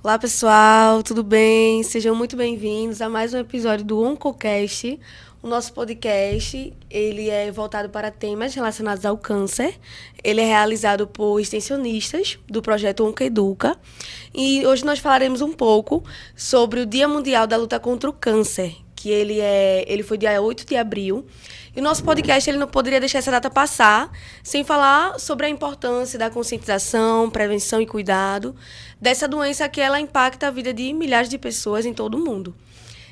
Olá, pessoal, tudo bem? Sejam muito bem-vindos a mais um episódio do OncoCast. O nosso podcast, ele é voltado para temas relacionados ao câncer. Ele é realizado por extensionistas do projeto Oncoeduca. E hoje nós falaremos um pouco sobre o Dia Mundial da Luta contra o Câncer, que ele foi dia 8 de abril. E o nosso podcast ele não poderia deixar essa data passar sem falar sobre a importância da conscientização, prevenção e cuidado dessa doença que ela impacta a vida de milhares de pessoas em todo o mundo.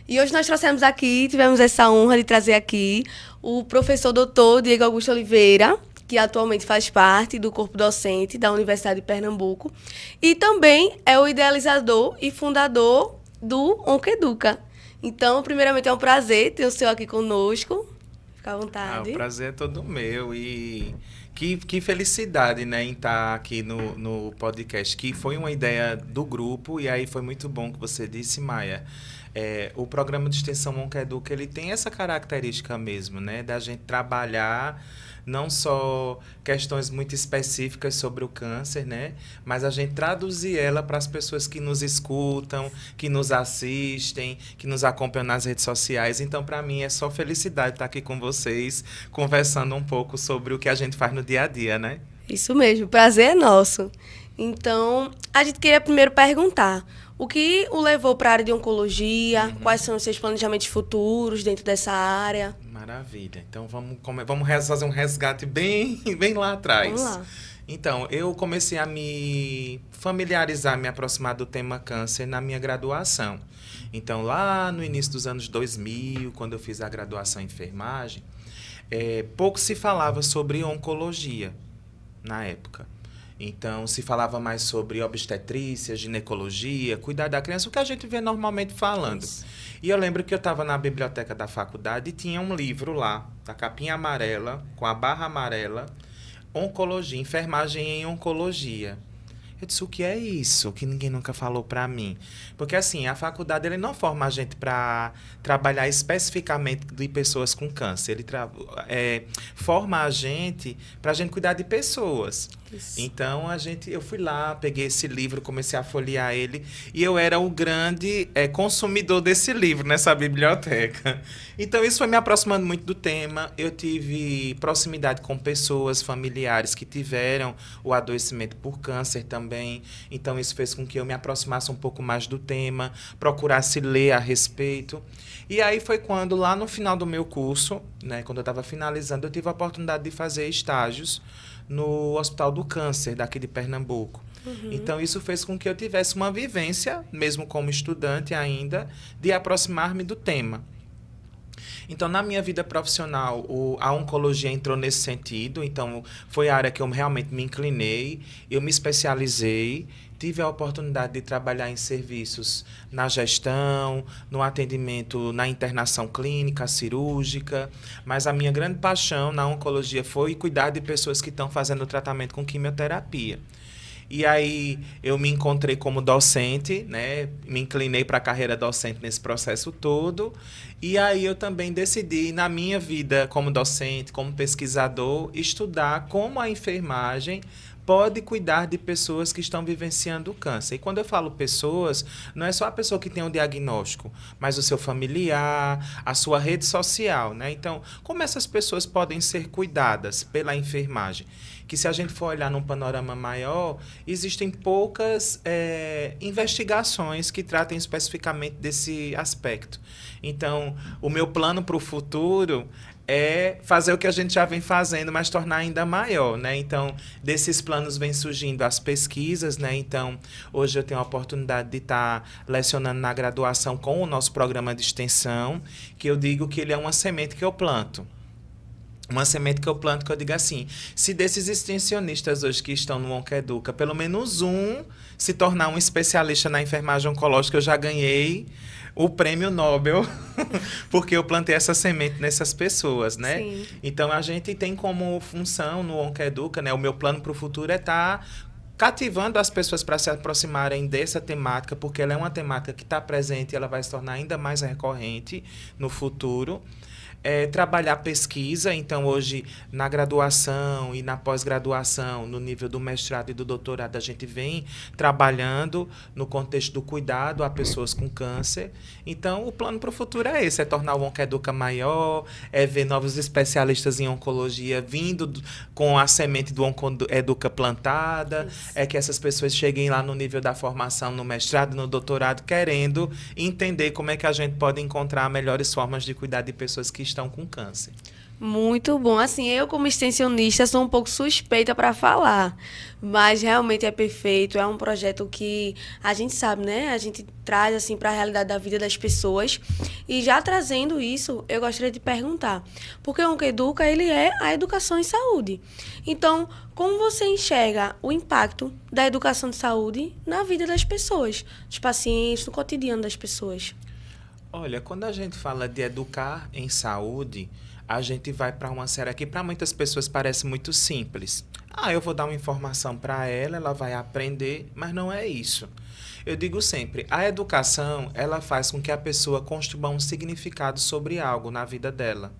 E hoje nós tivemos essa honra de trazer aqui o professor doutor Diego Augusto Oliveira, que atualmente faz parte do corpo docente da Universidade de Pernambuco e também é o idealizador e fundador do Oncoeduca. Então, primeiramente, é um prazer ter o senhor aqui conosco. Fica à vontade. O prazer é todo meu e que felicidade, né, em estar aqui no podcast, que foi uma ideia do grupo e aí foi muito bom que você disse, Maia. O programa de extensão Oncoeduca, ele tem essa característica mesmo, né, da gente trabalhar não só questões muito específicas sobre o câncer, né? Mas a gente traduzir ela para as pessoas que nos escutam, que nos assistem, que nos acompanham nas redes sociais. Então, para mim, é só felicidade estar aqui com vocês, conversando um pouco sobre o que a gente faz no dia a dia, né? Isso mesmo, o prazer é nosso. Então, a gente queria primeiro perguntar, o que o levou para a área de oncologia? Quais são os seus planejamentos futuros dentro dessa área? Maravilha. Então, vamos fazer um resgate bem lá Vamos atrás. lá. Então, eu comecei a me familiarizar, me aproximar do tema câncer na minha graduação. Então, lá no início dos anos 2000, quando eu fiz a graduação em enfermagem, pouco se falava sobre oncologia na época. Então, se falava mais sobre obstetrícia, ginecologia, cuidar da criança, o que a gente vê normalmente falando. Isso. E eu lembro que eu estava na biblioteca da faculdade e tinha um livro lá, da capinha amarela, com a barra amarela, Oncologia, Enfermagem em Oncologia. Eu disse, o que é isso? Que ninguém nunca falou para mim. Porque, assim, a faculdade ele não forma a gente para trabalhar especificamente de pessoas com câncer. Ele forma a gente para a gente cuidar de pessoas. Isso. Então, eu fui lá, peguei esse livro, comecei a folhear ele. E eu era o grande consumidor desse livro nessa biblioteca. Então, isso foi me aproximando muito do tema. Eu tive proximidade com pessoas, familiares que tiveram o adoecimento por câncer também. Então, isso fez com que eu me aproximasse um pouco mais do tema, procurasse ler a respeito. E aí foi quando, lá no final do meu curso, né, quando eu estava finalizando, eu tive a oportunidade de fazer estágios no Hospital do Câncer, daqui de Pernambuco. Então, isso fez com que eu tivesse uma vivência, mesmo como estudante ainda, de aproximar-me do tema. Então, na minha vida profissional, a oncologia entrou nesse sentido. Então, foi a área que eu realmente me inclinei. Eu me especializei. Tive a oportunidade de trabalhar em serviços na gestão, no atendimento, na internação clínica, cirúrgica. Mas a minha grande paixão na oncologia foi cuidar de pessoas que estão fazendo tratamento com quimioterapia. E aí eu me encontrei como docente, né? Me inclinei para a carreira docente nesse processo todo. E aí eu também decidi, na minha vida como docente, como pesquisador, estudar como a enfermagem pode cuidar de pessoas que estão vivenciando o câncer. E quando eu falo pessoas, não é só a pessoa que tem um diagnóstico, mas o seu familiar, a sua rede social, né? Então, como essas pessoas podem ser cuidadas pela enfermagem? Que se a gente for olhar num panorama maior, existem poucas investigações que tratem especificamente desse aspecto. Então, o meu plano para o futuro é fazer o que a gente já vem fazendo, mas tornar ainda maior, né? Então, desses planos vem surgindo as pesquisas, né? Então, hoje eu tenho a oportunidade de estar lecionando na graduação com o nosso programa de extensão, que eu digo que ele é uma semente que eu planto. Uma semente que eu planto, que eu digo assim, se desses extensionistas hoje que estão no Oncoeduca, pelo menos um se tornar um especialista na enfermagem oncológica, eu já ganhei o prêmio Nobel, porque eu plantei essa semente nessas pessoas, né? Sim. Então, a gente tem como função no Oncoeduca, né? O meu plano para o futuro é estar cativando as pessoas para se aproximarem dessa temática, porque ela é uma temática que está presente e ela vai se tornar ainda mais recorrente no futuro. Trabalhar pesquisa, então hoje na graduação e na pós-graduação, no nível do mestrado e do doutorado, a gente vem trabalhando no contexto do cuidado a pessoas com câncer. Então o plano para o futuro é esse, é tornar o Oncoeduca maior, é ver novos especialistas em oncologia vindo com a semente do Oncoeduca plantada, isso. É que essas pessoas cheguem lá no nível da formação, no mestrado, no doutorado, querendo entender como é que a gente pode encontrar melhores formas de cuidar de pessoas que estão com câncer. Muito bom. Assim, eu como extensionista sou um pouco suspeita para falar, mas realmente é perfeito. É um projeto que a gente sabe, né? A gente traz assim para a realidade da vida das pessoas. E já trazendo isso, eu gostaria de perguntar, porque o Oncoeduca, ele é a educação em saúde. Então, como você enxerga o impacto da educação de saúde na vida das pessoas, dos pacientes, no cotidiano das pessoas? Olha, quando a gente fala de educar em saúde, a gente vai para uma série que para muitas pessoas parece muito simples. Eu vou dar uma informação para ela, ela vai aprender, mas não é isso. Eu digo sempre, a educação, ela faz com que a pessoa construa um significado sobre algo na vida dela.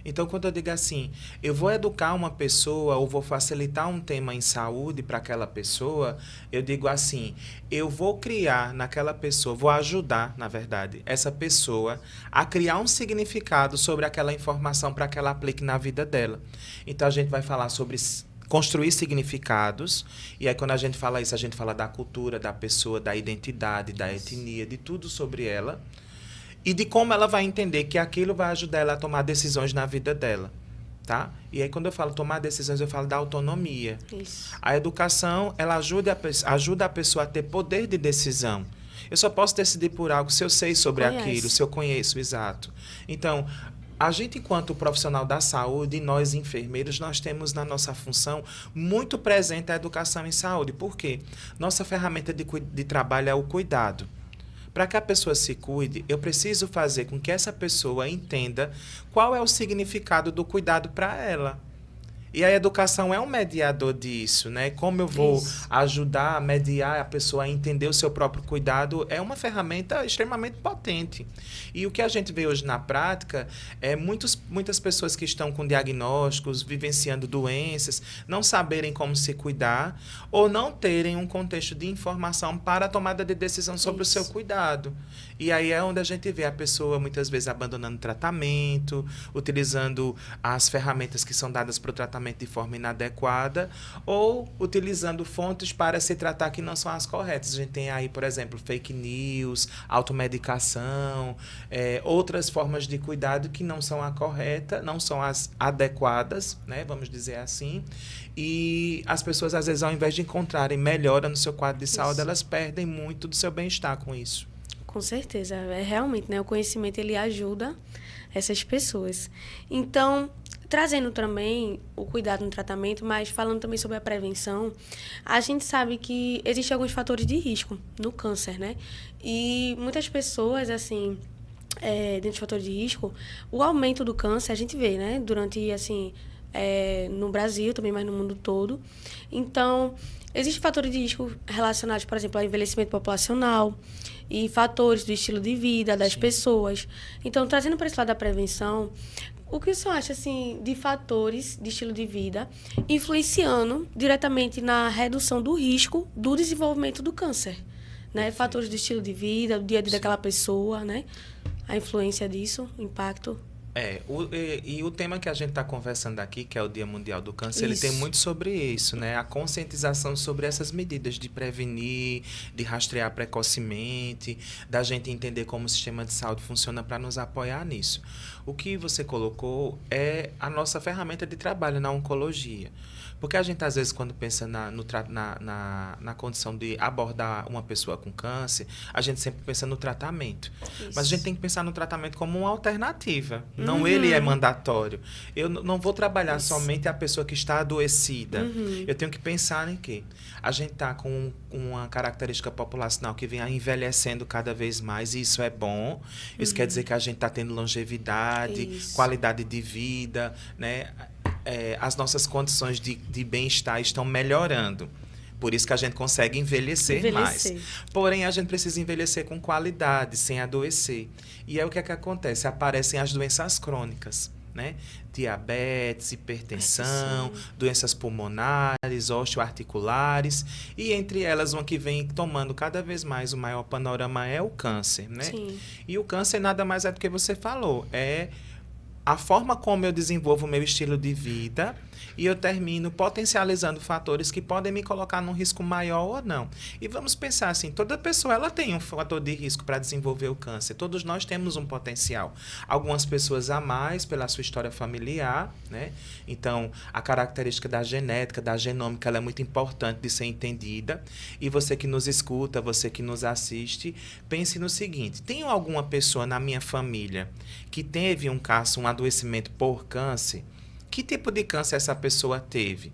Então, quando eu digo assim, eu vou educar uma pessoa ou vou facilitar um tema em saúde para aquela pessoa, eu digo assim, eu vou criar naquela pessoa, vou ajudar, na verdade, essa pessoa a criar um significado sobre aquela informação para que ela aplique na vida dela. Então, a gente vai falar sobre construir significados, e aí quando a gente fala isso, a gente fala da cultura da pessoa, da identidade, da etnia, de tudo sobre ela, e de como ela vai entender que aquilo vai ajudar ela a tomar decisões na vida dela, tá? E aí, quando eu falo tomar decisões, eu falo da autonomia. Isso. A educação, ela ajuda a pessoa a ter poder de decisão. Eu só posso decidir por algo se eu sei sobre aquilo, se eu conheço, exato. Então, a gente, enquanto profissional da saúde, e nós, enfermeiros, nós temos na nossa função muito presente a educação em saúde. Por quê? Nossa ferramenta de trabalho é o cuidado. Para que a pessoa se cuide, eu preciso fazer com que essa pessoa entenda qual é o significado do cuidado para ela. E a educação é um mediador disso, né? Como eu vou ajudar a mediar a pessoa a entender o seu próprio cuidado é uma ferramenta extremamente potente. E o que a gente vê hoje na prática é muitas pessoas que estão com diagnósticos, vivenciando doenças, não saberem como se cuidar ou não terem um contexto de informação para a tomada de decisão sobre o seu cuidado. E aí é onde a gente vê a pessoa muitas vezes abandonando o tratamento, utilizando as ferramentas que são dadas para o tratamento de forma inadequada ou utilizando fontes para se tratar que não são as corretas. A gente tem aí, por exemplo, fake news, automedicação, outras formas de cuidado que não são a correta, não são as adequadas, né, vamos dizer assim. E as pessoas, às vezes, ao invés de encontrarem melhora no seu quadro de saúde, elas perdem muito do seu bem-estar com isso. Com certeza. Realmente, né, o conhecimento ele ajuda essas pessoas. Então, trazendo também o cuidado no tratamento, mas falando também sobre a prevenção, a gente sabe que existem alguns fatores de risco no câncer, né? E muitas pessoas, assim, dentro dos fatores de risco, o aumento do câncer, a gente vê, né? Durante, assim, no Brasil também, mas no mundo todo. Então, existem fatores de risco relacionados, por exemplo, ao envelhecimento populacional e fatores do estilo de vida das pessoas. Então, trazendo para esse lado da prevenção, o que você acha, assim, de fatores de estilo de vida influenciando diretamente na redução do risco do desenvolvimento do câncer? Né? Fatores do estilo de vida, do dia a dia daquela pessoa, né? A influência disso, o impacto. O tema que a gente está conversando aqui, que é o Dia Mundial do Câncer, ele tem muito sobre isso, né? A conscientização sobre essas medidas de prevenir, de rastrear precocemente, da gente entender como o sistema de saúde funciona para nos apoiar nisso. O que você colocou é a nossa ferramenta de trabalho na oncologia. Porque a gente, às vezes, quando pensa na condição de abordar uma pessoa com câncer, a gente sempre pensa no tratamento. Isso. Mas a gente tem que pensar no tratamento como uma alternativa. Não ele é mandatório. Eu não vou trabalhar somente a pessoa que está adoecida. Eu tenho que pensar em quê? A gente está com uma característica populacional que vem envelhecendo cada vez mais, e isso é bom. Isso quer dizer que a gente está tendo longevidade, qualidade de vida, né? As nossas condições de bem-estar estão melhorando. Por isso que a gente consegue envelhecer mais. Porém, a gente precisa envelhecer com qualidade, sem adoecer. E é o que é que acontece? Aparecem as doenças crônicas, né? Diabetes, hipertensão, doenças pulmonares, osteoarticulares, e entre elas uma que vem tomando cada vez mais o maior panorama é o câncer, né? Sim. E o câncer nada mais é do que você falou, é a forma como eu desenvolvo o meu estilo de vida e eu termino potencializando fatores que podem me colocar num risco maior ou não. E vamos pensar assim, toda pessoa ela tem um fator de risco para desenvolver o câncer. Todos nós temos um potencial. Algumas pessoas a mais pela sua história familiar, né? Então, a característica da genética, da genômica, ela é muito importante de ser entendida. E você que nos escuta, você que nos assiste, pense no seguinte, tem alguma pessoa na minha família que teve um adoecimento por câncer? Que tipo de câncer essa pessoa teve?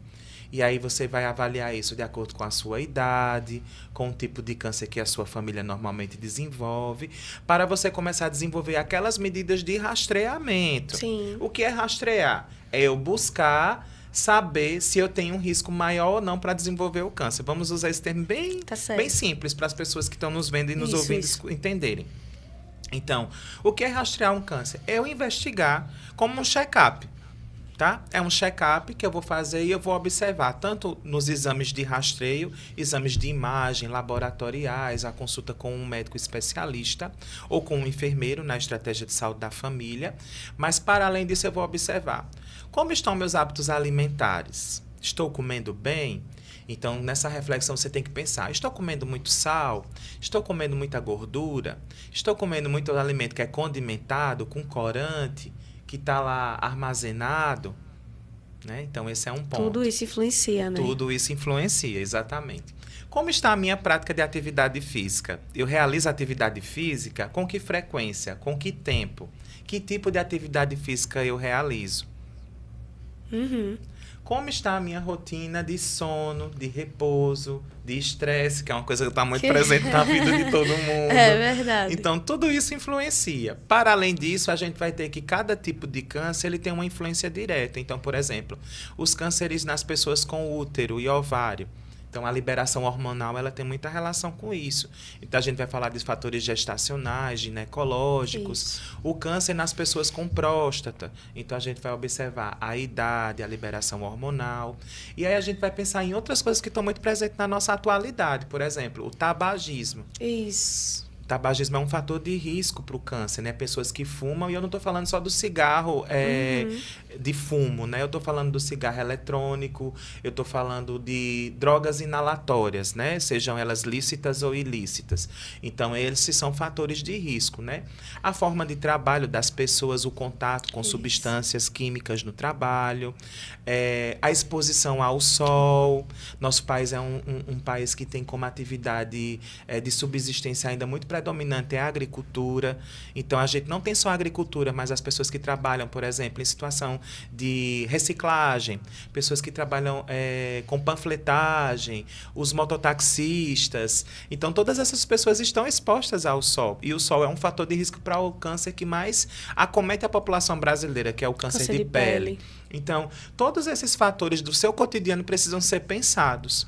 E aí você vai avaliar isso de acordo com a sua idade, com o tipo de câncer que a sua família normalmente desenvolve, para você começar a desenvolver aquelas medidas de rastreamento. Sim. O que é rastrear? É eu buscar saber se eu tenho um risco maior ou não para desenvolver o câncer. Vamos usar esse termo bem simples para as pessoas que estão nos vendo e nos ouvindo entenderem. Então, o que é rastrear um câncer? É eu investigar como um check-up. Tá? É um check-up que eu vou fazer e eu vou observar tanto nos exames de rastreio, exames de imagem, laboratoriais, a consulta com um médico especialista ou com um enfermeiro na estratégia de saúde da família. Mas, para além disso, eu vou observar como estão meus hábitos alimentares. Estou comendo bem? Então, nessa reflexão, você tem que pensar, estou comendo muito sal? Estou comendo muita gordura? Estou comendo muito alimento que é condimentado, com corante? Que está lá armazenado, né? Então, esse é um ponto. Tudo isso influencia, né? Tudo isso influencia, exatamente. Como está a minha prática de atividade física? Eu realizo atividade física com que frequência? Com que tempo? Que tipo de atividade física eu realizo? Como está a minha rotina de sono, de repouso, de estresse, que é uma coisa que está muito presente na vida de todo mundo. É verdade. Então, tudo isso influencia. Para além disso, a gente vai ter que cada tipo de câncer ele tem uma influência direta. Então, por exemplo, os cânceres nas pessoas com útero e ovário. Então, a liberação hormonal ela tem muita relação com isso. Então, a gente vai falar de fatores gestacionais, ginecológicos. Isso. O câncer nas pessoas com próstata. Então, a gente vai observar a idade, a liberação hormonal. E aí, a gente vai pensar em outras coisas que estão muito presentes na nossa atualidade. Por exemplo, o tabagismo. Isso. O tabagismo é um fator de risco para o câncer, né? Pessoas que fumam, e eu não estou falando só do cigarro de fumo, né? Eu estou falando do cigarro eletrônico, eu estou falando de drogas inalatórias, né? Sejam elas lícitas ou ilícitas. Então, esses são fatores de risco, né? A forma de trabalho das pessoas, o contato com substâncias químicas no trabalho, a exposição ao sol. Nosso país é um país que tem como atividade de subsistência ainda muito predominante é a agricultura. Então, a gente não tem só a agricultura, mas as pessoas que trabalham, por exemplo, em situação de reciclagem, pessoas que trabalham com panfletagem, os mototaxistas. Então, todas essas pessoas estão expostas ao sol. E o sol é um fator de risco para o câncer que mais acomete a população brasileira, que é o câncer de pele. Então, todos esses fatores do seu cotidiano precisam ser pensados.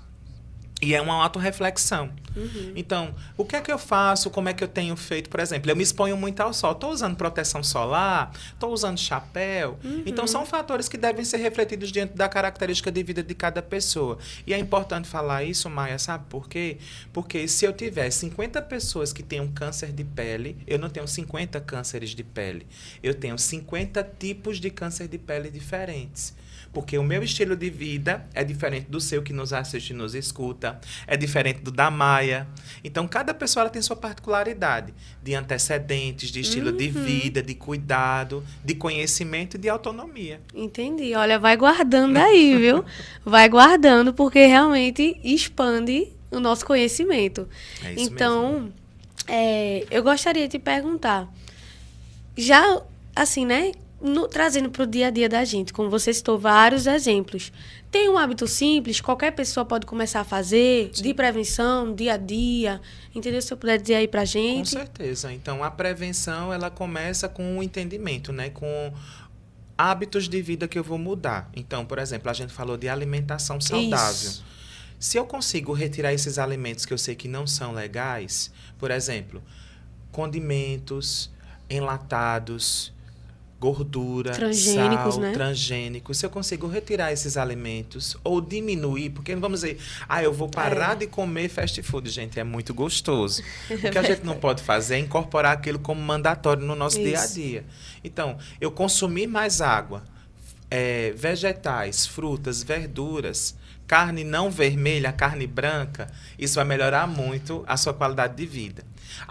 E é uma autorreflexão. Então, o que é que eu faço? Como é que eu tenho feito? Por exemplo, eu me exponho muito ao sol. Estou usando proteção solar? Estou usando chapéu? Então, são fatores que devem ser refletidos dentro da característica de vida de cada pessoa. E é importante falar isso, Maia, sabe por quê? Porque se eu tiver 50 pessoas que tenham câncer de pele, eu não tenho 50 cânceres de pele. Eu tenho 50 tipos de câncer de pele diferentes. Porque o meu estilo de vida é diferente do seu que nos assiste e nos escuta, é diferente do da Maia. Então, cada pessoa ela tem sua particularidade de antecedentes, de estilo de vida, de cuidado, de conhecimento e de autonomia. Entendi. Olha, vai guardando aí, viu? Vai guardando, porque realmente expande o nosso conhecimento. É isso então, eu gostaria de te perguntar, já assim, né? Trazendo para o dia a dia da gente, como você citou vários exemplos. Tem um hábito simples, qualquer pessoa pode começar a fazer, de prevenção, dia a dia, entendeu? Se eu puder dizer aí para a gente. Com certeza. Então, a prevenção, ela começa com o entendimento, né? Com hábitos de vida que eu vou mudar. Então, por exemplo, a gente falou de alimentação saudável. Isso. Se eu consigo retirar esses alimentos que eu sei que não são legais, por exemplo, condimentos, enlatados, gordura, Transgênicos, sal, né? transgênicos, se eu consigo retirar esses alimentos ou diminuir, porque não vamos dizer, eu vou parar de comer fast food, gente, é muito gostoso. O que a gente não pode fazer é incorporar aquilo como mandatório no nosso dia a dia. Então, eu consumir mais água, vegetais, frutas, verduras, carne não vermelha, carne branca, isso vai melhorar muito a sua qualidade de vida.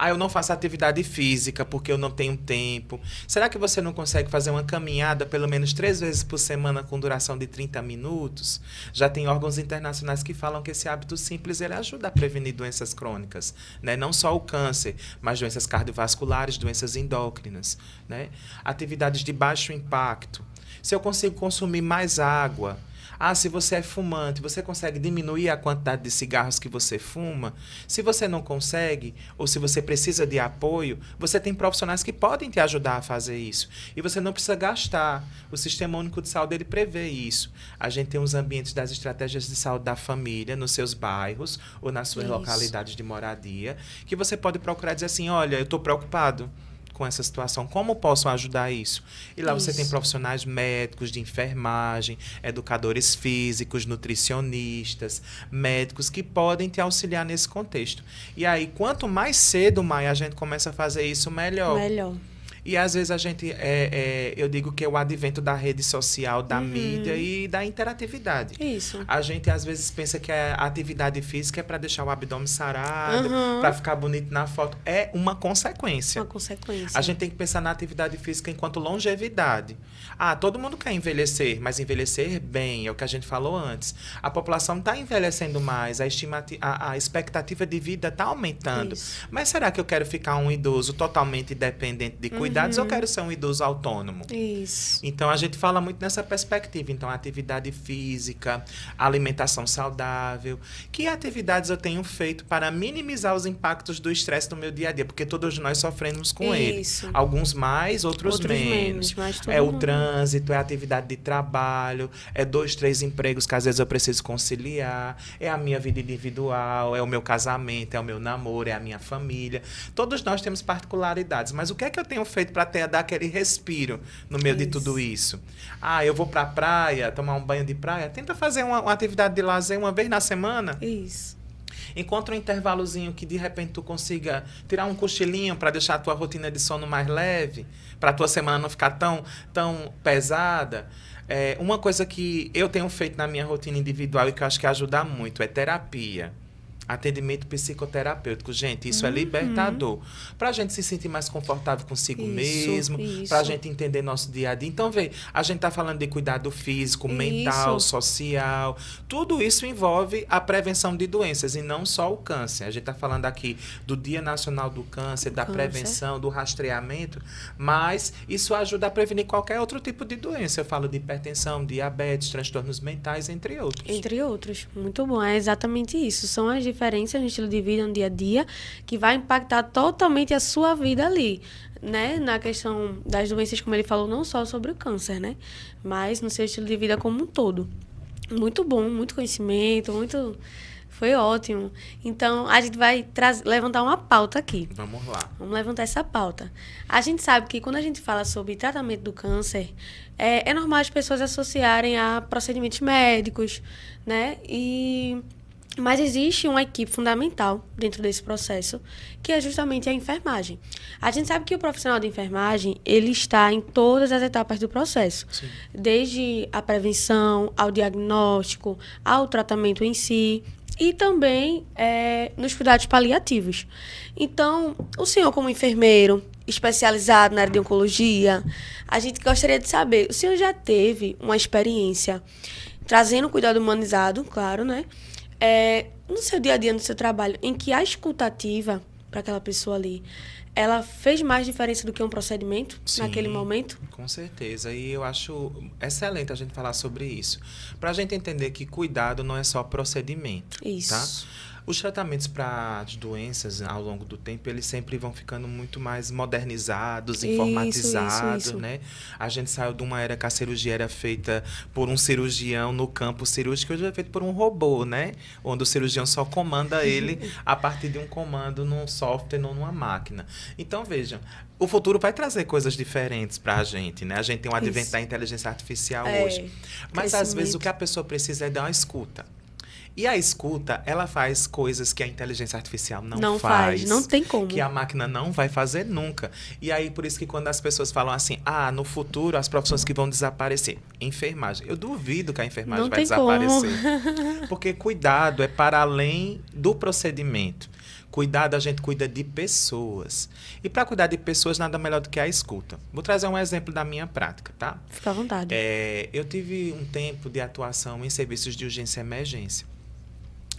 Eu não faço atividade física porque eu não tenho tempo. Será que você não consegue fazer uma caminhada pelo menos 3 vezes por semana com duração de 30 minutos? Já tem órgãos internacionais que falam que esse hábito simples ele ajuda a prevenir doenças crônicas, né? Não só o câncer, mas doenças cardiovasculares, doenças endócrinas, né? Atividades de baixo impacto. Se eu consigo consumir mais água, se você é fumante, você consegue diminuir a quantidade de cigarros que você fuma? Se você não consegue, ou se você precisa de apoio, você tem profissionais que podem te ajudar a fazer isso. E você não precisa gastar. O Sistema Único de Saúde, ele prevê isso. A gente tem os ambientes das estratégias de saúde da família, nos seus bairros, ou nas suas localidades de moradia, que você pode procurar dizer assim, olha, eu estou preocupado com essa situação, como posso ajudar isso? E lá você tem profissionais médicos, de enfermagem, educadores físicos, nutricionistas, médicos que podem te auxiliar nesse contexto. E aí, quanto mais cedo, Maia, a gente começa a fazer isso, melhor. E às vezes a gente, eu digo que é o advento da rede social, da mídia e da interatividade. Isso. A gente às vezes pensa que a atividade física é para deixar o abdômen sarado, para ficar bonito na foto. É uma consequência. Uma consequência. A gente tem que pensar na atividade física enquanto longevidade. Todo mundo quer envelhecer, mas envelhecer bem, é o que a gente falou antes. A população está envelhecendo mais, a expectativa de vida está aumentando. Isso. Mas será que eu quero ficar um idoso totalmente dependente de cuidados ou eu quero ser um idoso autônomo? Isso. Então, a gente fala muito nessa perspectiva. Então, atividade física, alimentação saudável. Que atividades eu tenho feito para minimizar os impactos do estresse no meu dia a dia? Porque todos nós sofremos com ele. Alguns mais, outros menos. É o trânsito, é a atividade de trabalho, é 2, 3 empregos que às vezes eu preciso conciliar, é a minha vida individual, é o meu casamento, é o meu namoro, é a minha família. Todos nós temos particularidades, mas o que é que eu tenho feito para dar aquele respiro no meio de tudo isso? Eu vou para a praia, tomar um banho de praia. Tenta fazer uma atividade de lazer uma vez na semana. Isso. Encontra um intervalozinho que de repente tu consiga tirar um cochilinho para deixar a tua rotina de sono mais leve, para a tua semana não ficar tão pesada. Uma coisa que eu tenho feito na minha rotina individual e que eu acho que ajuda muito é terapia. Atendimento psicoterapêutico. Gente, isso é libertador. Para a gente se sentir mais confortável consigo mesmo, para a gente entender nosso dia a dia. Então, a gente está falando de cuidado físico, mental, social. Tudo isso envolve a prevenção de doenças e não só o câncer. A gente está falando aqui do Dia Nacional do Câncer, da prevenção, do rastreamento, mas isso ajuda a prevenir qualquer outro tipo de doença. Eu falo de hipertensão, diabetes, transtornos mentais, entre outros. Entre outros. Muito bom. É exatamente isso. São as diferenças no estilo de vida, no dia a dia, que vai impactar totalmente a sua vida ali, né? Na questão das doenças, como ele falou, não só sobre o câncer, né? Mas no seu estilo de vida como um todo. Muito bom, muito conhecimento, foi ótimo. Então, a gente vai levantar uma pauta aqui. Vamos lá. Vamos levantar essa pauta. A gente sabe que quando a gente fala sobre tratamento do câncer, é normal as pessoas associarem a procedimentos médicos, né? Mas existe uma equipe fundamental dentro desse processo, que é justamente a enfermagem. A gente sabe que o profissional de enfermagem, ele está em todas as etapas do processo. Sim. Desde a prevenção, ao diagnóstico, ao tratamento em si, e também nos cuidados paliativos. Então, o senhor como enfermeiro, especializado na área de oncologia, a gente gostaria de saber, o senhor já teve uma experiência trazendo cuidado humanizado, claro, né? No seu dia a dia, no seu trabalho, em que a escutativa para aquela pessoa ali, ela fez mais diferença do que um procedimento naquele momento? Com certeza. E eu acho excelente a gente falar sobre isso. Para a gente entender que cuidado não é só procedimento. Isso. Tá? Os tratamentos para as doenças, ao longo do tempo, eles sempre vão ficando muito mais modernizados, informatizados, Isso. né? A gente saiu de uma era que a cirurgia era feita por um cirurgião no campo cirúrgico, hoje é feito por um robô, né? Onde o cirurgião só comanda ele a partir de um comando num software ou numa máquina. Então, vejam, o futuro vai trazer coisas diferentes para a gente, né? A gente tem o advento Isso. da inteligência artificial É, hoje. Mas, às vezes, o crescimento. que a pessoa precisa é dar uma escuta. E a escuta, ela faz coisas que a inteligência artificial não Não faz, não faz, tem como. que a máquina não vai fazer nunca. E aí, por isso que quando as pessoas falam assim, no futuro as profissões que vão desaparecer, enfermagem. Eu duvido que a enfermagem Não vai tem como. desaparecer. Porque cuidado é para além do procedimento. Cuidado, a gente cuida de pessoas. E para cuidar de pessoas, nada melhor do que a escuta. Vou trazer um exemplo da minha prática, tá? Fica à vontade. Eu tive um tempo de atuação em serviços de urgência e emergência.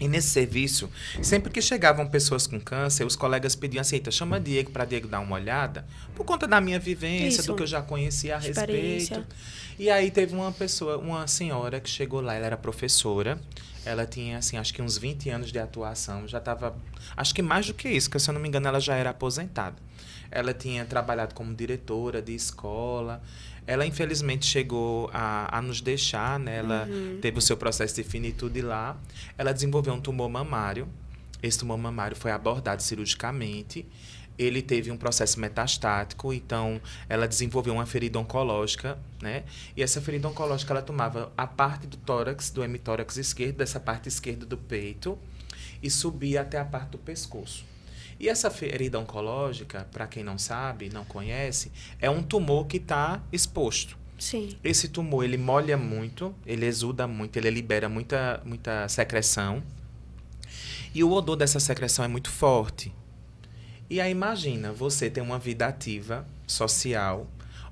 E nesse serviço, sempre que chegavam pessoas com câncer, os colegas pediam assim, chama Diego para Diego dar uma olhada, por conta da minha vivência, Isso. do que eu já conhecia a Experiência. respeito. E aí teve uma pessoa, uma senhora que chegou lá, ela era professora, ela tinha, assim, acho que uns 20 anos de atuação, já estava, acho que mais do que isso, que se eu não me engano, ela já era aposentada. Ela tinha trabalhado como diretora de escola. Ela, infelizmente, chegou a nos deixar, né? Ela teve o seu processo de finitude lá. Ela desenvolveu um tumor mamário. Esse tumor mamário foi abordado cirurgicamente. Ele teve um processo metastático, então ela desenvolveu uma ferida oncológica, né? E essa ferida oncológica, ela tomava a parte do tórax, do hemitórax esquerdo, dessa parte esquerda do peito, e subia até a parte do pescoço. E essa ferida oncológica, para quem não sabe, não conhece, é um tumor que está exposto. Sim. Esse tumor, ele molha muito, ele exuda muito, ele libera muita secreção. E o odor dessa secreção é muito forte. E aí imagina, você tem uma vida ativa, social,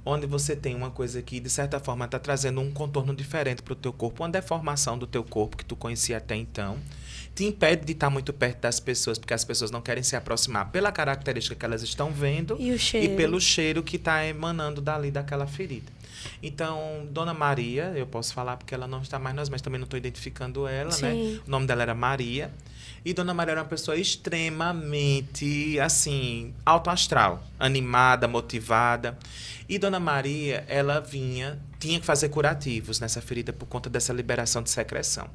onde você tem uma coisa que, de certa forma, está trazendo um contorno diferente para o teu corpo, uma deformação do teu corpo que tu conhecia até então, te impede de estar muito perto das pessoas, porque as pessoas não querem se aproximar pela característica que elas estão vendo E o cheiro? e pelo cheiro que está emanando dali daquela ferida. Então, Dona Maria, eu posso falar porque ela não está mais nós, mas também não estou identificando ela, né? Sim. O nome dela era Maria. E Dona Maria era uma pessoa extremamente, assim, alto astral, animada, motivada. E Dona Maria, ela tinha que fazer curativos nessa ferida por conta dessa liberação de secreção.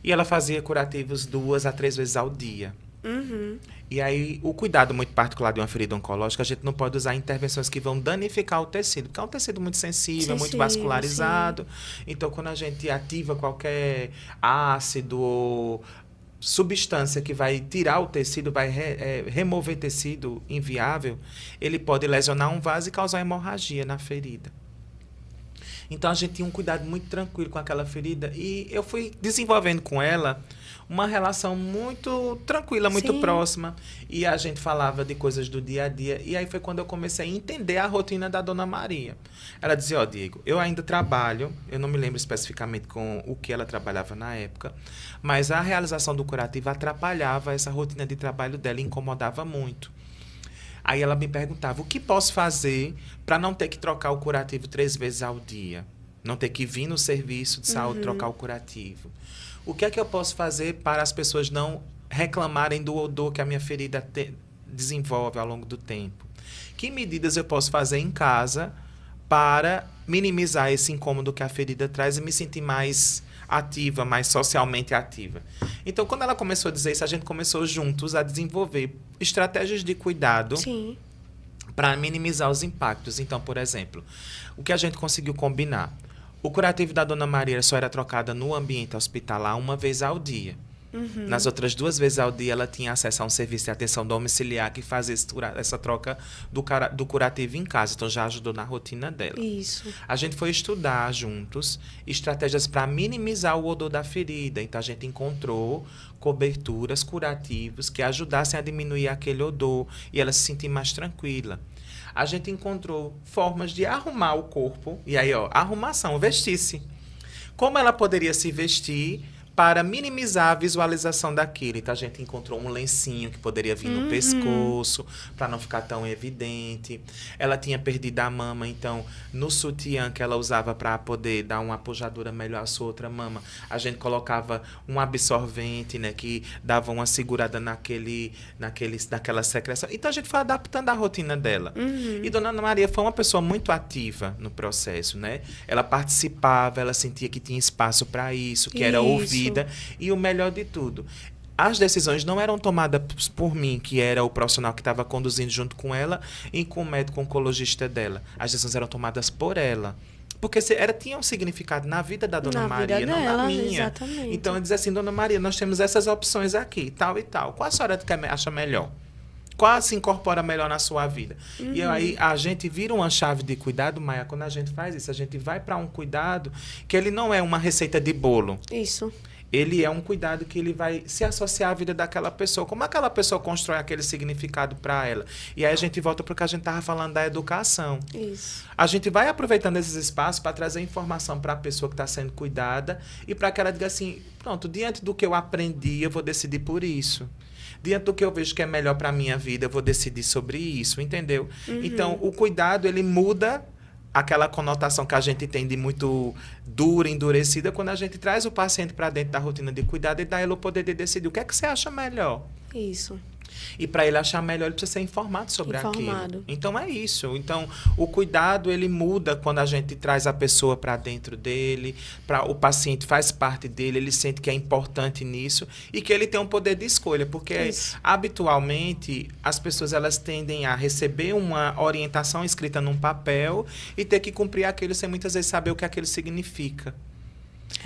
E ela fazia curativos 2 a 3 vezes ao dia. E aí, o cuidado muito particular de uma ferida oncológica, a gente não pode usar intervenções que vão danificar o tecido, porque é um tecido muito sensível, muito vascularizado. Sim. Então, quando a gente ativa qualquer ácido ou substância que vai tirar o tecido, vai remover tecido inviável, ele pode lesionar um vaso e causar hemorragia na ferida. Então, a gente tinha um cuidado muito tranquilo com aquela ferida e eu fui desenvolvendo com ela uma relação muito tranquila, muito Sim. próxima. E a gente falava de coisas do dia a dia. E aí foi quando eu comecei a entender a rotina da Dona Maria. Ela dizia, Diego, eu ainda trabalho, eu não me lembro especificamente com o que ela trabalhava na época, mas a realização do curativo atrapalhava essa rotina de trabalho dela e incomodava muito. Aí ela me perguntava, o que posso fazer para não ter que trocar o curativo 3 vezes ao dia? Não ter que vir no serviço de saúde trocar o curativo. O que é que eu posso fazer para as pessoas não reclamarem do odor que a minha ferida desenvolve ao longo do tempo? Que medidas eu posso fazer em casa para minimizar esse incômodo que a ferida traz e me sentir mais ativa, mais socialmente ativa? Então, quando ela começou a dizer isso, a gente começou juntos a desenvolver estratégias de cuidado para minimizar os impactos. Então, por exemplo, o que a gente conseguiu combinar? O curativo da Dona Maria só era trocada no ambiente hospitalar 1 vez ao dia. Nas outras 2 vezes ao dia, ela tinha acesso a um serviço de atenção domiciliar que fazia essa troca do curativo em casa. Então, já ajudou na rotina dela. Isso. A gente foi estudar juntos estratégias para minimizar o odor da ferida. Então, a gente encontrou coberturas, curativos que ajudassem a diminuir aquele odor e ela se sentir mais tranquila. A gente encontrou formas de arrumar o corpo. E aí, arrumação, vestir-se. Como ela poderia se vestir para minimizar a visualização daquilo. Então, a gente encontrou um lencinho que poderia vir no pescoço, para não ficar tão evidente. Ela tinha perdido a mama, então, no sutiã que ela usava para poder dar uma pujadura melhor à sua outra mama, a gente colocava um absorvente, né, que dava uma segurada naquela secreção. Então, a gente foi adaptando a rotina dela. E Dona Ana Maria foi uma pessoa muito ativa no processo, né? Ela participava, ela sentia que tinha espaço para isso, que era ouvida. E o melhor de tudo, as decisões não eram tomadas por mim, que era o profissional que estava conduzindo junto com ela e com o médico oncologista dela. As decisões eram tomadas por ela. Porque tinha um significado na vida da Dona Maria, não na minha. Exatamente. Então, eu dizia assim, Dona Maria, nós temos essas opções aqui, tal e tal. Qual a senhora acha melhor? Qual se incorpora melhor na sua vida? E aí a gente vira uma chave de cuidado, Maia, quando a gente faz isso. A gente vai para um cuidado que ele não é uma receita de bolo. Isso. Ele é um cuidado que ele vai se associar à vida daquela pessoa. Como aquela pessoa constrói aquele significado para ela? E aí a gente volta para o que a gente estava falando da educação. Isso. A gente vai aproveitando esses espaços para trazer informação para a pessoa que está sendo cuidada e para que ela diga assim, pronto, diante do que eu aprendi, eu vou decidir por isso. Diante do que eu vejo que é melhor para a minha vida, eu vou decidir sobre isso, entendeu? Então, o cuidado, ele muda aquela conotação que a gente tem de muito dura, endurecida, quando a gente traz o paciente para dentro da rotina de cuidado e dá ele o poder de decidir o que é que você acha melhor. Isso. E para ele achar melhor, ele precisa ser informado sobre aquilo. Então, é isso. Então, o cuidado, ele muda quando a gente traz a pessoa para dentro dele, o paciente faz parte dele, ele sente que é importante nisso e que ele tem um poder de escolha. Porque, habitualmente, as pessoas elas tendem a receber uma orientação escrita num papel e ter que cumprir aquilo sem muitas vezes saber o que aquilo significa.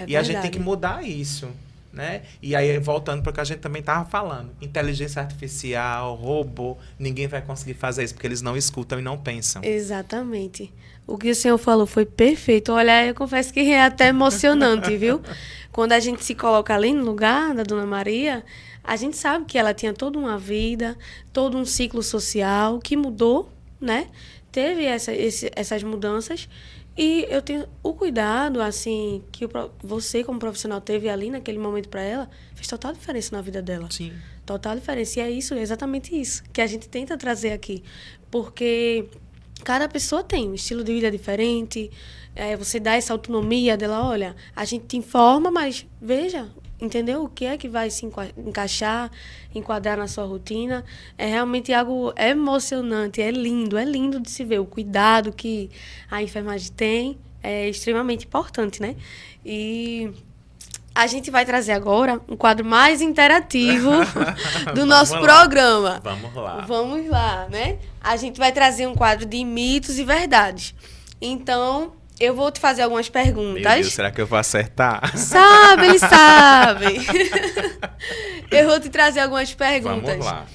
E a gente tem que mudar isso. Né? E aí, voltando para o que a gente também estava falando, inteligência artificial, robô, ninguém vai conseguir fazer isso, porque eles não escutam e não pensam. Exatamente. O que o senhor falou foi perfeito. Olha, eu confesso que é até emocionante, viu? Quando a gente se coloca ali no lugar da Dona Maria, a gente sabe que ela tinha toda uma vida, todo um ciclo social que mudou, né? Teve essas mudanças. E eu tenho o cuidado, assim, que você, como profissional, teve ali naquele momento para ela, fez total diferença na vida dela. Sim. Total diferença. E é isso, é exatamente isso que a gente tenta trazer aqui. Porque cada pessoa tem um estilo de vida diferente, você dá essa autonomia dela, olha, a gente te informa, mas veja, entendeu? O que é que vai se enquadrar na sua rotina. É realmente algo emocionante, é lindo de se ver. O cuidado que a enfermagem tem é extremamente importante, né? E a gente vai trazer agora um quadro mais interativo do nosso programa. Vamos lá, né? A gente vai trazer um quadro de mitos e verdades. Então, eu vou te fazer algumas perguntas. Meu Deus, será que eu vou acertar? Sabe, ele sabe. Eu vou te trazer algumas perguntas. Vamos lá.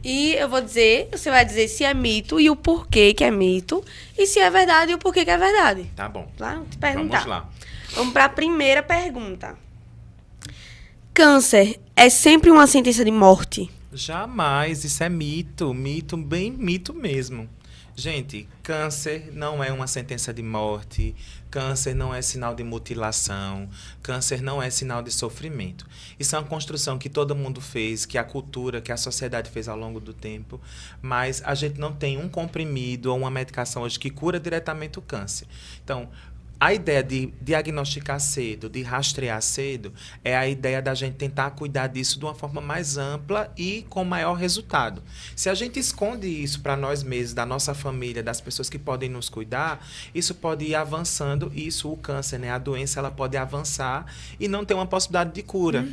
E eu vou dizer, você vai dizer se é mito e o porquê que é mito. E se é verdade e o porquê que é verdade. Tá bom. Lá, vou te perguntar. Vamos lá. Vamos para a primeira pergunta. Câncer é sempre uma sentença de morte? Jamais, isso é mito. Mito, bem mito mesmo. Gente, câncer não é uma sentença de morte, câncer não é sinal de mutilação, câncer não é sinal de sofrimento. Isso é uma construção que todo mundo fez, que a cultura, que a sociedade fez ao longo do tempo, mas a gente não tem um comprimido ou uma medicação hoje que cura diretamente o câncer. Então, a ideia de diagnosticar cedo, de rastrear cedo, é a ideia da gente tentar cuidar disso de uma forma mais ampla e com maior resultado. Se a gente esconde isso para nós mesmos, da nossa família, das pessoas que podem nos cuidar, isso pode ir avançando, o câncer, né? A doença, ela pode avançar e não ter uma possibilidade de cura.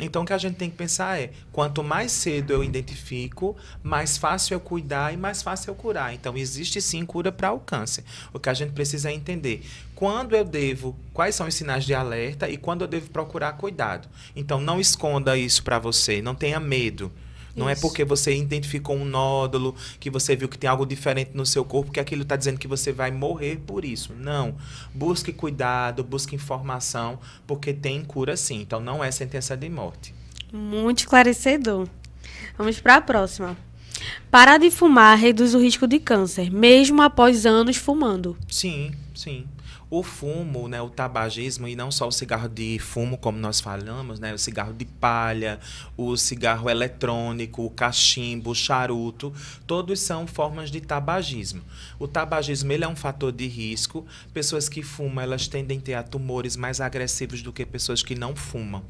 Então, o que a gente tem que pensar é, quanto mais cedo eu identifico, mais fácil eu cuidar e mais fácil eu curar. Então, existe sim cura para o câncer. O que a gente precisa é entender quais são os sinais de alerta e quando eu devo procurar cuidado. Então, não esconda isso para você, não tenha medo. Não é porque você identificou um nódulo, que você viu que tem algo diferente no seu corpo, que aquilo está dizendo que você vai morrer por isso. Não. Busque cuidado, busque informação, porque tem cura sim. Então, não é sentença de morte. Muito esclarecedor. Vamos para a próxima. Parar de fumar reduz o risco de câncer, mesmo após anos fumando. Sim, sim. O fumo, né, o tabagismo, e não só o cigarro de fumo, como nós falamos, né, o cigarro de palha, o cigarro eletrônico, o cachimbo, o charuto, todos são formas de tabagismo. O tabagismo ele é um fator de risco. Pessoas que fumam, elas tendem a ter tumores mais agressivos do que pessoas que não fumam.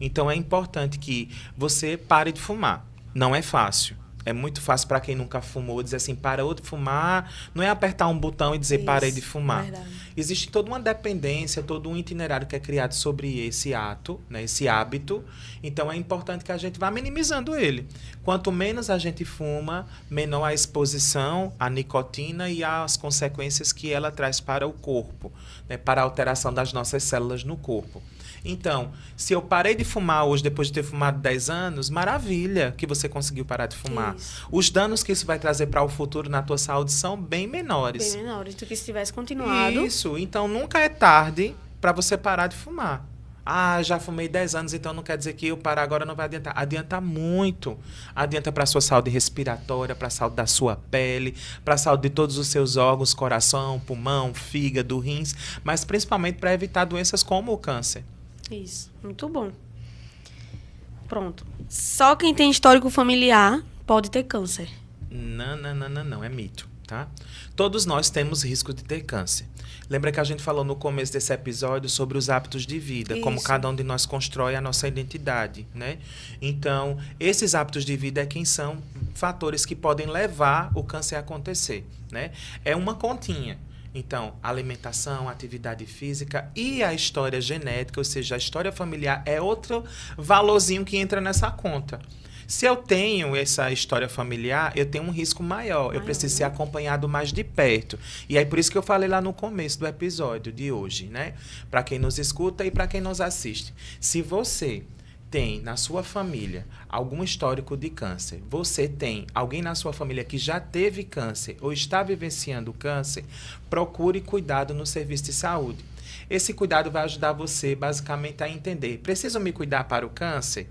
Então, é importante que você pare de fumar. Não é fácil. É muito fácil para quem nunca fumou dizer assim, parou de fumar, não é apertar um botão e dizer parei de fumar. Verdade. Existe toda uma dependência, todo um itinerário que é criado sobre esse ato, né, esse hábito. Então é importante que a gente vá minimizando ele. Quanto menos a gente fuma, menor a exposição à nicotina e às consequências que ela traz para o corpo, né, para a alteração das nossas células no corpo. Então, se eu parei de fumar hoje, depois de ter fumado 10 anos, maravilha que você conseguiu parar de fumar. Isso. Os danos que isso vai trazer para o futuro na tua saúde são bem menores. Bem menores do que se tivesse continuado. Isso, então nunca é tarde para você parar de fumar. Ah, já fumei 10 anos, então não quer dizer que eu parar agora não vai adiantar. Adianta muito. Adianta para a sua saúde respiratória, para a saúde da sua pele, para a saúde de todos os seus órgãos, coração, pulmão, fígado, rins, mas principalmente para evitar doenças como o câncer. Isso, muito bom. Pronto. Só quem tem histórico familiar pode ter câncer. Não, é mito, tá? Todos nós temos risco de ter câncer. Lembra que a gente falou no começo desse episódio sobre os hábitos de vida, Isso. como cada um de nós constrói a nossa identidade, né? Então, esses hábitos de vida é quem são fatores que podem levar o câncer a acontecer, né? É uma continha. Então, alimentação, atividade física e a história genética, ou seja, a história familiar é outro valorzinho que entra nessa conta. Se eu tenho essa história familiar, eu tenho um risco maior. Eu preciso ser acompanhado mais de perto. E aí, por isso que eu falei lá no começo do episódio de hoje, né? Para quem nos escuta e para quem nos assiste. Se você tem na sua família algum histórico de câncer, você tem alguém na sua família que já teve câncer ou está vivenciando câncer, procure cuidado no serviço de saúde. Esse cuidado vai ajudar você basicamente a entender: preciso me cuidar para o câncer?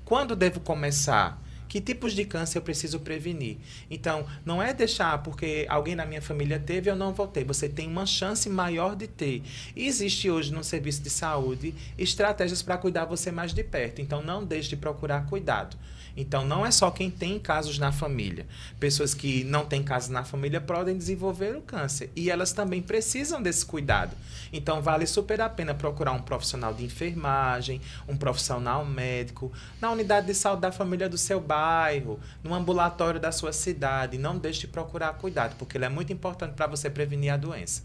Quando devo começar? Que tipos de câncer eu preciso prevenir? Então, não é deixar porque alguém na minha família teve, eu não vou ter. Você tem uma chance maior de ter. E existe hoje no serviço de saúde estratégias para cuidar você mais de perto. Então, não deixe de procurar cuidado. Então, não é só quem tem casos na família. Pessoas que não têm casos na família podem desenvolver o câncer. E elas também precisam desse cuidado. Então, vale super a pena procurar um profissional de enfermagem, um profissional médico, na unidade de saúde da família do seu bairro, no ambulatório da sua cidade. Não deixe de procurar cuidado, porque ele é muito importante para você prevenir a doença.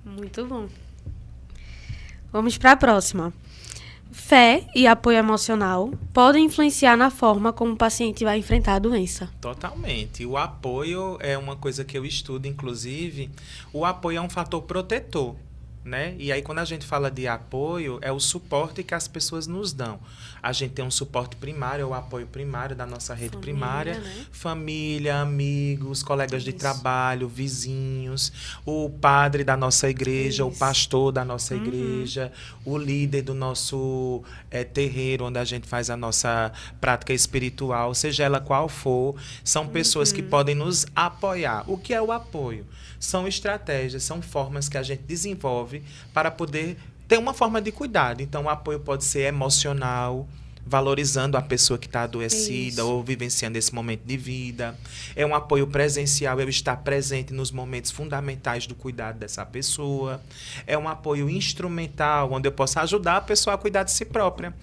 Muito bom. Vamos para a próxima. Fé e apoio emocional podem influenciar na forma como o paciente vai enfrentar a doença. Totalmente. O apoio é uma coisa que eu estudo, inclusive. O apoio é um fator protetor, né? E aí, quando a gente fala de apoio, é o suporte que as pessoas nos dão. A gente tem um suporte primário, é o apoio primário da nossa rede primária. Né? Família, amigos, colegas de trabalho, vizinhos, o padre da nossa igreja, o pastor da nossa igreja, o líder do nosso terreiro, onde a gente faz a nossa prática espiritual, seja ela qual for, são pessoas que podem nos apoiar. O que é o apoio? São estratégias, são formas que a gente desenvolve para poder ter uma forma de cuidado. Então, o apoio pode ser emocional, valorizando a pessoa que está adoecida ou vivenciando esse momento de vida. É um apoio presencial, eu estar presente nos momentos fundamentais do cuidado dessa pessoa. É um apoio instrumental, onde eu posso ajudar a pessoa a cuidar de si própria,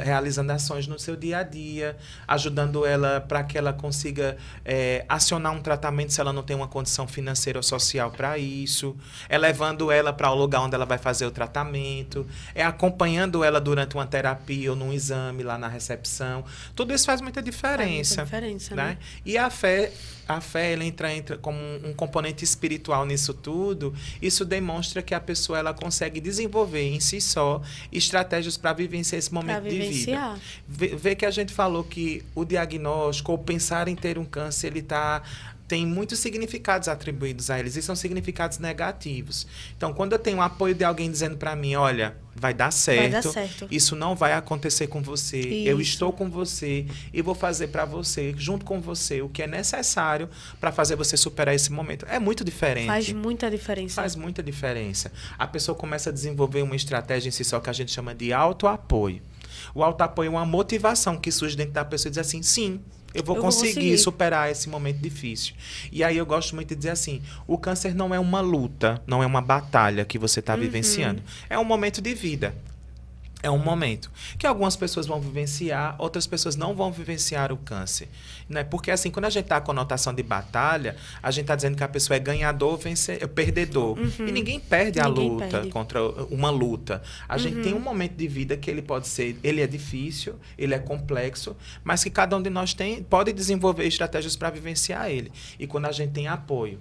realizando ações no seu dia a dia, ajudando ela para que ela consiga acionar um tratamento se ela não tem uma condição financeira ou social para isso, levando ela para o lugar onde ela vai fazer o tratamento, acompanhando ela durante uma terapia ou num exame lá na recepção. Tudo isso faz muita diferença. Faz muita diferença, né? E a fé ela entra como um componente espiritual nisso tudo. Isso demonstra que a pessoa ela consegue desenvolver em si só estratégias para vivenciar esse momento de vida. Vê que a gente falou que o diagnóstico ou pensar em ter um câncer, ele está tem muitos significados atribuídos a eles e são significados negativos. Então, quando eu tenho o apoio de alguém dizendo para mim, olha, vai dar certo, isso não vai acontecer com você, eu estou com você e vou fazer para você, junto com você, o que é necessário para fazer você superar esse momento. É muito diferente. Faz muita diferença. Faz muita diferença. A pessoa começa a desenvolver uma estratégia em si só que a gente chama de autoapoio. O autoapoio é uma motivação que surge dentro da pessoa e diz assim, sim, eu vou conseguir superar esse momento difícil. E aí eu gosto muito de dizer assim, o câncer não é uma luta, não é uma batalha que você está vivenciando. É um momento de vida. É um momento que algumas pessoas vão vivenciar, outras pessoas não vão vivenciar o câncer. Né? Porque assim, quando a gente está com a conotação de batalha, a gente está dizendo que a pessoa é ganhador, perdedor. E ninguém perde a luta contra uma luta. A gente tem um momento de vida que ele pode ser, ele é difícil, ele é complexo, mas que cada um de nós pode desenvolver estratégias para vivenciar ele. E quando a gente tem apoio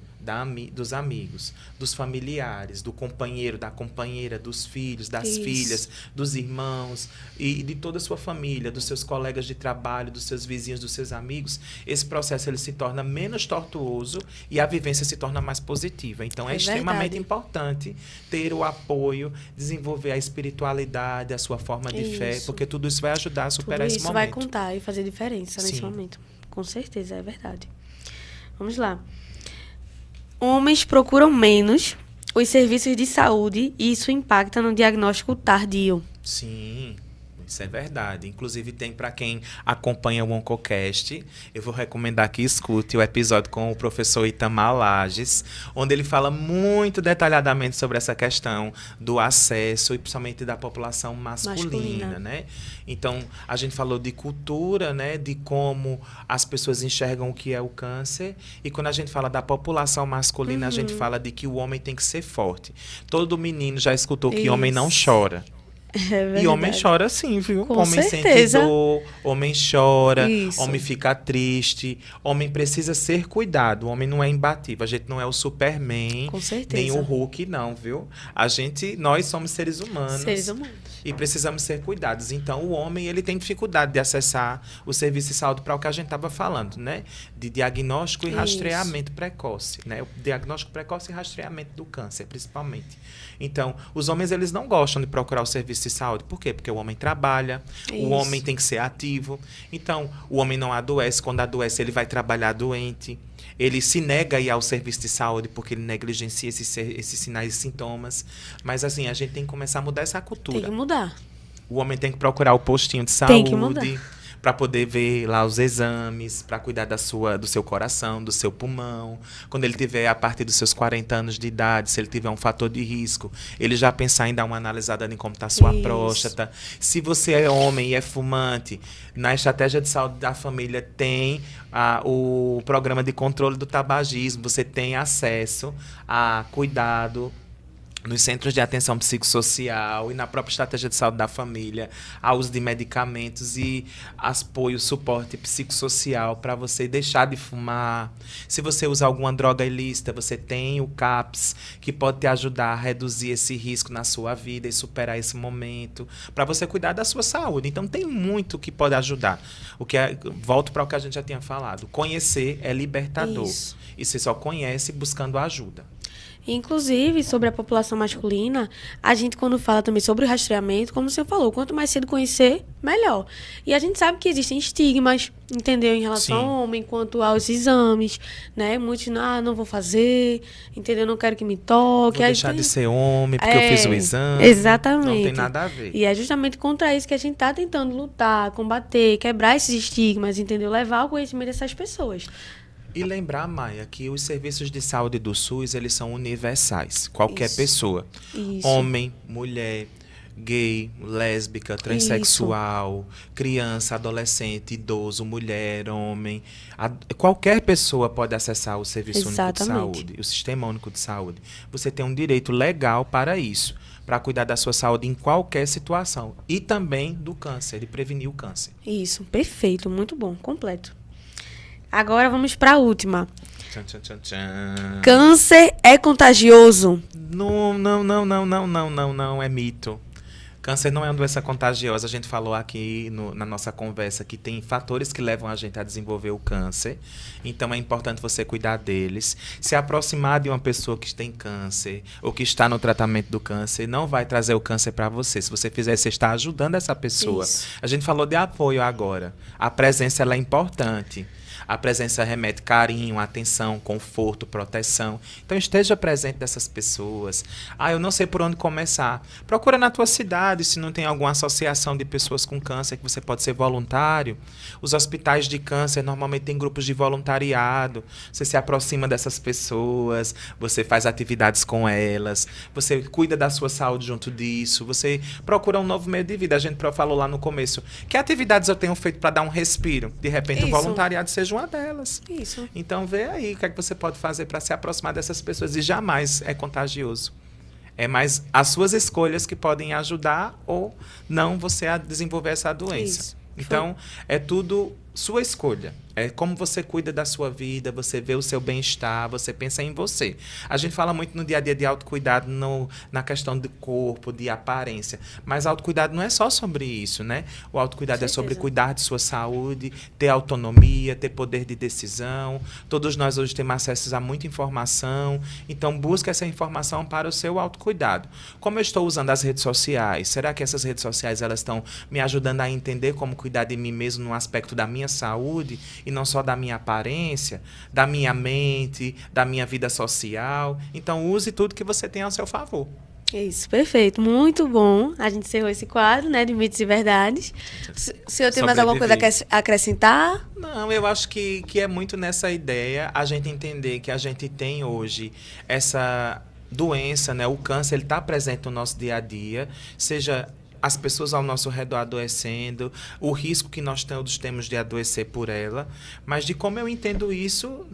dos amigos, dos familiares, do companheiro, da companheira, dos filhos, das filhas, dos irmãos e de toda a sua família, dos seus colegas de trabalho, dos seus vizinhos, dos seus amigos, esse processo ele se torna menos tortuoso e a vivência se torna mais positiva. Então é extremamente importante ter o apoio, desenvolver a espiritualidade, a sua forma de fé, porque tudo isso vai ajudar a superar esse momento. Isso vai contar e fazer diferença nesse momento. Com certeza, é verdade. Vamos lá. Homens procuram menos os serviços de saúde e isso impacta no diagnóstico tardio. Sim, isso é verdade. Inclusive tem para quem acompanha o Oncocast, eu vou recomendar que escute o episódio com o professor Itamar Lages, onde ele fala muito detalhadamente sobre essa questão do acesso e principalmente da população masculina, né? Então, a gente falou de cultura, né? De como as pessoas enxergam o que é o câncer. E quando a gente fala da população masculina, a gente fala de que o homem tem que ser forte. Todo menino já escutou que homem não chora. É e homem chora sim, viu? Com homem certeza. sente dor, homem chora, Isso. homem fica triste, homem precisa ser cuidado, o homem não é imbatível, a gente não é o Superman, Com certeza. nem o Hulk não, viu? Nós somos seres humanos. Seres humanos. E precisamos ser cuidados. Então, o homem ele tem dificuldade de acessar o serviço de saúde para o que a gente estava falando, né? De diagnóstico e rastreamento precoce, né? O diagnóstico precoce e rastreamento do câncer, principalmente. Então, os homens eles não gostam de procurar o serviço de saúde. Por quê? Porque o homem trabalha, o homem tem que ser ativo. Então, o homem não adoece. Quando adoece, ele vai trabalhar doente. Ele se nega a ir ao serviço de saúde porque ele negligencia esses sinais e sintomas. Mas, assim, a gente tem que começar a mudar essa cultura. Tem que mudar. O homem tem que procurar o postinho de saúde. Tem que mudar. Para poder ver lá os exames, para cuidar do seu coração, do seu pulmão. Quando ele tiver a partir dos seus 40 anos de idade, se ele tiver um fator de risco, ele já pensar em dar uma analisada em como está a sua próstata. Se você é homem e é fumante, na estratégia de saúde da família tem o programa de controle do tabagismo. Você tem acesso a cuidado nos centros de atenção psicossocial e na própria estratégia de saúde da família, ao uso de medicamentos e apoio, suporte psicossocial para você deixar de fumar. Se você usa alguma droga ilícita, você tem o CAPS, que pode te ajudar a reduzir esse risco na sua vida e superar esse momento, para você cuidar da sua saúde. Então, tem muito que pode ajudar. Volto para o que a gente já tinha falado. Conhecer é libertador. Isso. E você só conhece buscando ajuda. Inclusive, sobre a população masculina, a gente, quando fala também sobre o rastreamento, como você falou, quanto mais cedo conhecer, melhor. E a gente sabe que existem estigmas, entendeu? Em relação ao homem, quanto aos exames, né? Muitos, não vou fazer, entendeu? Não quero que me toque. Vou deixar de ser homem porque eu fiz o exame. Exatamente. Não tem nada a ver. E é justamente contra isso que a gente está tentando lutar, combater, quebrar esses estigmas, entendeu? Levar o conhecimento dessas pessoas. E lembrar, Maia, que os serviços de saúde do SUS, eles são universais. Qualquer pessoa. Isso. Homem, mulher, gay, lésbica, transexual, criança, adolescente, idoso, mulher, homem. Qualquer pessoa pode acessar o Serviço Único de Saúde, o Sistema Único de Saúde. Você tem um direito legal para isso, para cuidar da sua saúde em qualquer situação. E também do câncer, de prevenir o câncer. Isso, perfeito, muito bom, completo. Agora vamos para a última. Tchan, tchan, tchan, tchan. Câncer é contagioso? Não, é mito. Câncer não é uma doença contagiosa. A gente falou aqui na nossa conversa que tem fatores que levam a gente a desenvolver o câncer. Então, é importante você cuidar deles. Se aproximar de uma pessoa que tem câncer ou que está no tratamento do câncer não vai trazer o câncer para você. Se você fizer, você está ajudando essa pessoa. Isso. A gente falou de apoio agora. A presença ela é importante. A presença remete carinho, atenção, conforto, proteção. Então, esteja presente dessas pessoas. Eu não sei por onde começar. Procura na tua cidade, se não tem alguma associação de pessoas com câncer que você pode ser voluntário. Os hospitais de câncer normalmente têm grupos de voluntariado. Você se aproxima dessas pessoas, você faz atividades com elas, você cuida da sua saúde junto disso, você procura um novo meio de vida. A gente falou lá no começo. Que atividades eu tenho feito para dar um respiro? De repente, o voluntariado seja uma delas. Isso. Então, vê aí o que é que você pode fazer para se aproximar dessas pessoas. E jamais é contagioso. É mais as suas escolhas que podem ajudar ou não você a desenvolver essa doença. Isso. Então, é tudo sua escolha. É como você cuida da sua vida, você vê o seu bem-estar, você pensa em você. A gente fala muito no dia a dia de autocuidado na questão do corpo, de aparência. Mas autocuidado não é só sobre isso, né? O autocuidado é sobre cuidar de sua saúde, ter autonomia, ter poder de decisão. Todos nós hoje temos acesso a muita informação. Então, busque essa informação para o seu autocuidado. Como eu estou usando as redes sociais, será que essas redes sociais elas estão me ajudando a entender como cuidar de mim mesmo no aspecto da minha saúde e não só da minha aparência, da minha mente, da minha vida social? Então, use tudo que você tem ao seu favor. Isso, perfeito. Muito bom. A gente encerrou esse quadro, né, de mitos e verdades. Se eu tenho mais alguma coisa a acrescentar? Não, eu acho que é muito nessa ideia a gente entender que a gente tem hoje essa doença, né? O câncer, ele está presente no nosso dia a dia, seja as pessoas ao nosso redor adoecendo, o risco que nós todos temos de adoecer por ela, mas de como eu entendo isso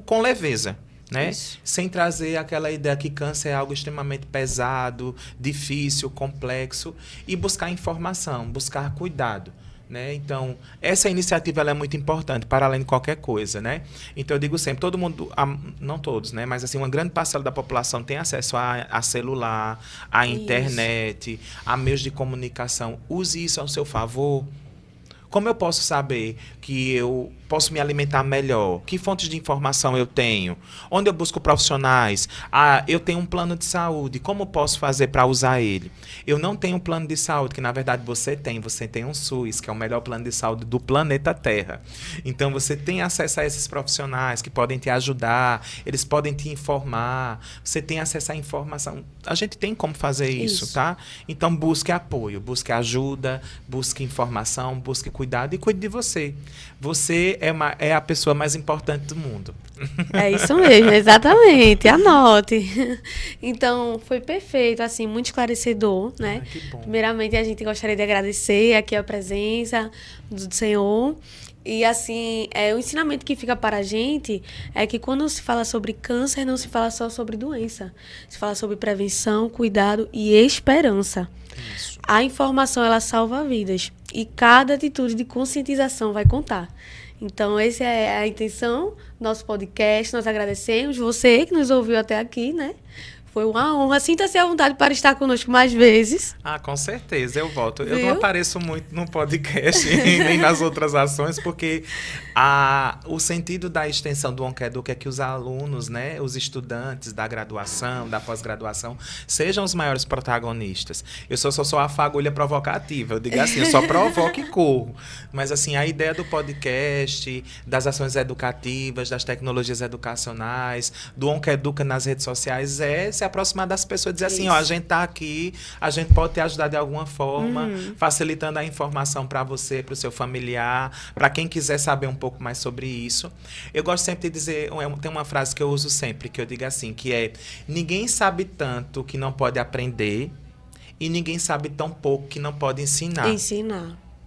com leveza, né? Sem trazer aquela ideia que câncer é algo extremamente pesado, difícil, complexo, e buscar informação, buscar cuidado. Né? Então, essa iniciativa ela é muito importante, para além de qualquer coisa, né? Então, eu digo sempre, todo mundo, não todos, né? Mas assim, uma grande parcela da população tem acesso a celular, a internet, a meios de comunicação. Use isso ao seu favor. Como eu posso saber que eu posso me alimentar melhor? Que fontes de informação eu tenho? Onde eu busco profissionais? Eu tenho um plano de saúde. Como posso fazer para usar ele? Eu não tenho um plano de saúde, que na verdade você tem. Você tem um SUS, que é o melhor plano de saúde do planeta Terra. Então, você tem acesso a esses profissionais que podem te ajudar, eles podem te informar, você tem acesso à informação. A gente tem como fazer isso, tá? Então, busque apoio, busque ajuda, busque informação, busque cuidado e cuide de você. Você é a pessoa mais importante do mundo. É isso mesmo, exatamente. Anote. Então, foi perfeito, assim, muito esclarecedor, né? Que bom. Primeiramente, a gente gostaria de agradecer aqui a presença do Senhor. E, assim, o ensinamento que fica para a gente é que quando se fala sobre câncer, não se fala só sobre doença. Se fala sobre prevenção, cuidado e esperança. Isso. A informação, ela salva vidas. E cada atitude de conscientização vai contar. Então, essa é a intenção do nosso podcast. Nós agradecemos você que nos ouviu até aqui, né? Foi uma honra. Sinta-se à vontade para estar conosco mais vezes. Com certeza, eu volto. Viu? Eu não apareço muito no podcast, nem nas outras ações, porque o sentido da extensão do Oncoeduca é que os alunos, né, os estudantes da graduação, da pós-graduação, sejam os maiores protagonistas. Eu sou só a fagulha provocativa, eu digo assim, eu só provoco e corro. Mas, assim, a ideia do podcast, das ações educativas, das tecnologias educacionais, do Oncoeduca nas redes sociais é se aproximar das pessoas, dizer assim, a gente tá aqui, a gente pode te ajudar de alguma forma, facilitando a informação para você, para o seu familiar, para quem quiser saber um pouco mais sobre isso. Eu gosto sempre de dizer, tem uma frase que eu uso sempre, que eu digo assim, que é: ninguém sabe tanto que não pode aprender e ninguém sabe tão pouco que não pode ensinar.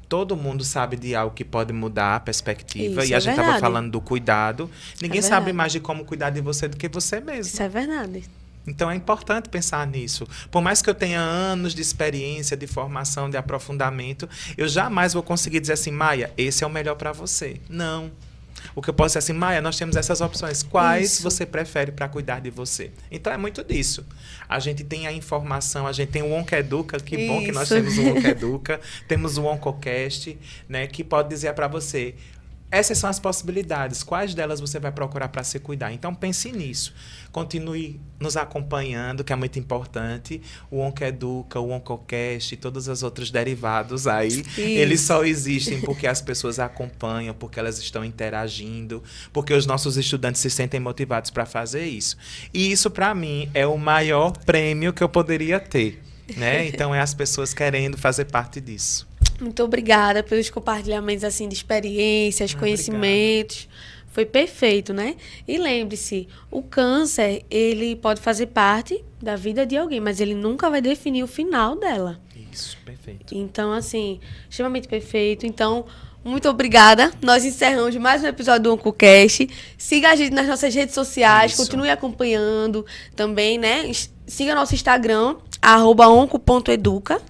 Todo mundo sabe de algo que pode mudar a perspectiva. Isso, e a gente verdade. estava falando do cuidado. Ninguém sabe mais de como cuidar de você do que você mesmo. Isso é verdade. Então, é importante pensar nisso. Por mais que eu tenha anos de experiência, de formação, de aprofundamento, eu jamais vou conseguir dizer assim, Maia, esse é o melhor para você. Não. O que eu posso dizer assim, Maia, nós temos essas opções. Quais Isso. você prefere para cuidar de você? Então é muito disso. A gente tem a informação, a gente tem o Oncoeduca, que bom que nós Isso. temos o Oncoeduca, temos o Oncocast, né, que pode dizer para você, essas são as possibilidades. Quais delas você vai procurar para se cuidar? Então, pense nisso. Continue nos acompanhando, que é muito importante. O Oncoeduca, o Oncocast e todos os outros derivados aí, Isso. eles só existem porque as pessoas acompanham, porque elas estão interagindo, porque os nossos estudantes se sentem motivados para fazer isso. E isso, para mim, é o maior prêmio que eu poderia ter, né? Então, é as pessoas querendo fazer parte disso. Muito obrigada pelos compartilhamentos assim de experiências, conhecimentos. Foi perfeito, né? E lembre-se, o câncer, ele pode fazer parte da vida de alguém, mas ele nunca vai definir o final dela. Isso, perfeito. Então, assim, extremamente perfeito. Então, muito obrigada. Nós encerramos mais um episódio do OncoCast. Siga a gente nas nossas redes sociais, Isso. continue acompanhando também, né? Siga nosso Instagram, @onco.educa.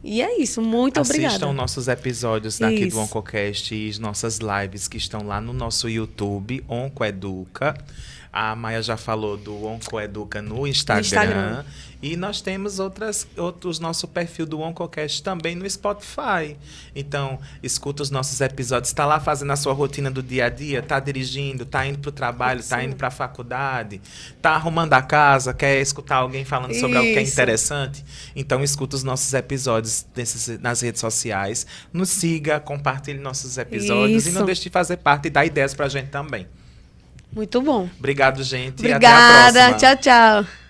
E é isso, muito obrigada. Assistam nossos episódios daqui Isso. do Oncocast e nossas lives que estão lá no nosso YouTube, Oncoeduca. A Maia já falou do Oncoeduca no Instagram. E nós temos outros nosso perfil do Oncocast também no Spotify. Então, escuta os nossos episódios. Está lá fazendo a sua rotina do dia a dia, está dirigindo, está indo para o trabalho, está indo para a faculdade, está arrumando a casa, quer escutar alguém falando sobre algo que é Isso. interessante. Então, escuta os nossos episódios nas redes sociais. Nos siga, compartilhe nossos episódios e não Isso. deixe de fazer parte e dar ideias para a gente também. Muito bom. Obrigado, gente. E até a Obrigada. próxima. Tchau, tchau.